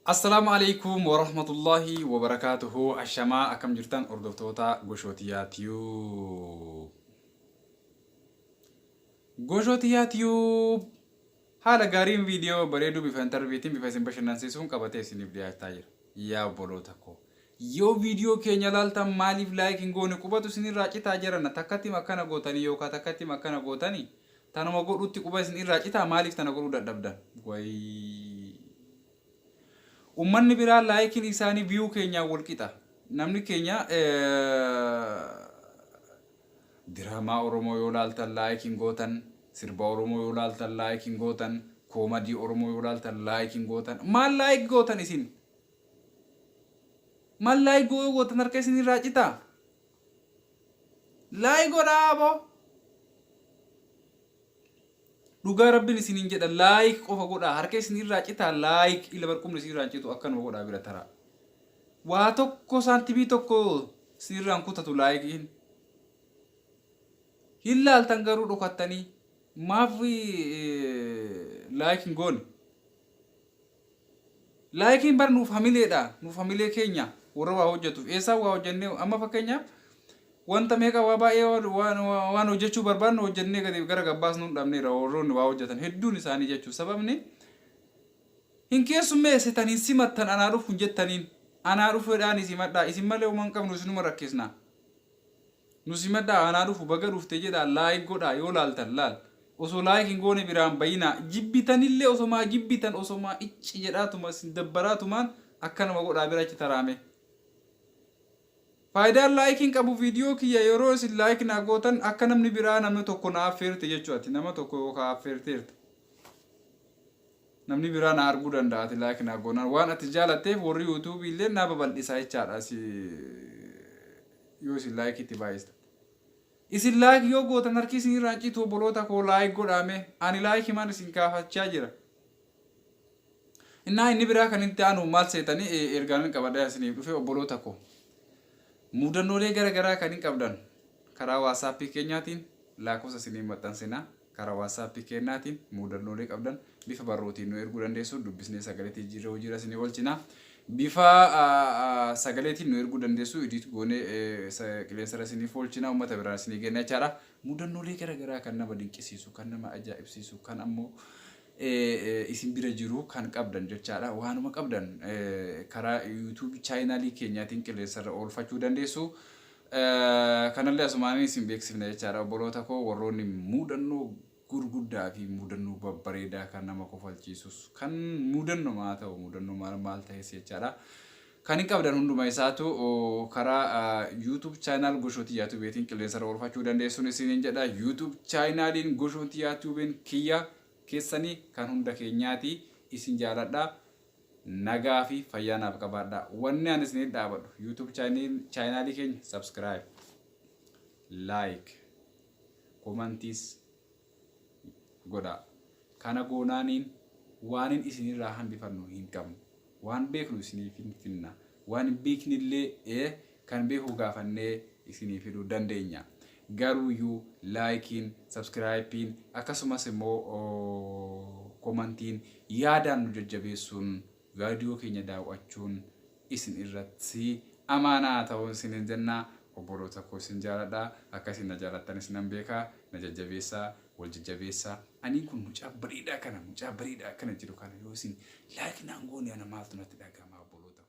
Assalamu alaikum warahmatullahi wabarakatuhu. Ashama akam jirtan ordoftoota Goshootiyaatiyuu. Goshootiyaatiyuu haala gaariin viidiyoo bareeduu bifa intarviitiin bifa isin bashannansiisuun qabatee isiniif dhiyaataa jira. Yaa obboloota koo. Yoo viidiyoo keenya laaltan maaliif laayikiin goone qubatu isinirraa citaa jiran takkatti makkana gootanii yookaan takkatti makkana gootanii tanuma godhutti quba isinirraa citaa maaliif tana godhuu dadhabdan? Ummanni biraa laayikiin isaanii view keenya wal qixa. Namni keenya diraamaa Oromoo yoo laaltan laayikiin gootan, sirba Oromoo yoo laaltan laayikiin gootan, koomadii Oromoo yoo laaltan laayikiin gootan. Maal laayik gootan isin? Maal laayik gootan harka isinirraa citaa? Laayik godhaaboo. Dhugaa rabbiin isiniin jedha laayik qofa godhaa harka isinirraa citaa laayik ila barqumni isinirraa citu akkanuma godhaa bira taraa. Waa tokko saantibii tokko isinirraan kutatu laayikiin. Hin laaltan garuu dhokattanii maaf laayikiin goone? Laayikiin bar nuuf hamileedha. Nuuf hamilee keenya warra waa hojjetuuf eessaa waa hojjennee amma fakkeenyaaf wanta meeqa waa baay'ee waan hojjechuu barbaannu hojjennee gadi gara gabbaas nuun dhabneera warroonni waa hojjetan hedduun isaanii jechuu sababni hin keessummeessitan hin simattan anaa dhufu hin jettaniin anaa dhufuudhaan isimadhaa isin malee uumaan qabnu isinuma rakkisnaa nu simadhaa anaa dhufu baga dhuftee jedhaa laayik godhaa yoo laaltan laal osoo laayik hin goone biraan bayinaa jibbitanillee osomaa jibbitan osomaa icci jedhaatuma isin dabbaraatumaan akkanuma godhaa bira achi taraame. Faayidaan laayikiin qabu viidiyoo kiyya yeroo isin laayik naa gootan akka namni biraa namni tokko na affeerte jechuudha. Nama tokko yookaan affeerteerta. Namni biraa na arguu danda'a ati laayik naa goonan waan ati jaalatteef warri yuutuubii illee na babal'isaa jechaadha yoo isin laayikiitti baay'ista. Isin laayik yoo gootan harki isin irraan citu obboloota koo laayik godhaame ani laayik himaan isin kaafachaa jira. Inni biraa kan itti aanu maal seetanii ergaan qabadhaa isiniif dhufe obboloota koo. Mudannoolee garagaraa kan hin qabdan karaa waasappii keenyaatiin lakkoofsa isinii maxxansinaa karaa waasappii keenyaatiin mudannoolee qabdan bifa barrootiin nu erguu dandeessu dubbisnee sagaleetii jirra hojiirra isinii oolchina bifa sagaleetiin nu erguu dandeessu idiit goonee qilleensarra isiniif oolchina uummata biraan isinii kenna jechaadha. Mudannoolee garagaraa kan nama dinqisiisu kan nama ajaa'ibsiisu kan ammoo isin bira jiru kan qabdan jechaadha waanuma qabdan karaa YouTube channel keenyaatiin qilleensarra oolfachuu dandeessu kanallee asumaan isin beeksifna jechaadha obboloota koo warroonni mudannoo gurguddaa fi mudannoo babbareedaa kan nama kofalchiisus kan mudannoo maa ta'u mudannoo maal ta'es jechaadha kan hin qabdan hunduma isaatu karaa YouTube channel Goshootiyaatu beetiin qilleensarra oolfachuu dandeessuun isiniin jedha YouTube channelin Goshootiyaatu kiyya keessanii kan hunda keenyaati isin jaaladha nagaa fi fayyaa naaf qabaadha wanni ani isiniif dhaabadhu YouTube channel keenya subscribe like comments godha kana goonaaniin waanin isinirraa hambifannu hin qabnu waan beeknu isiniif hin finna waan beeknillee kan beekuu gaafannee isiniif fiduu dandeenya. Garuu yu laayikiin sabskiraayipiin akkasumas immoo komantiin yaadaan nu jajjabeessuun viidiyoo keenya daawwachuun isin irratti amaanaa ta'uun isinin jenna obboloota koo isin jaaladha akkasiin na jaallattanis nan beekaa na jajjabeessaa wal jajjabeessaa ani kun mucaa bareedaa kana jiru kana yoo isin laayik naan goone ana maaltu natti dhaga'ama obboloota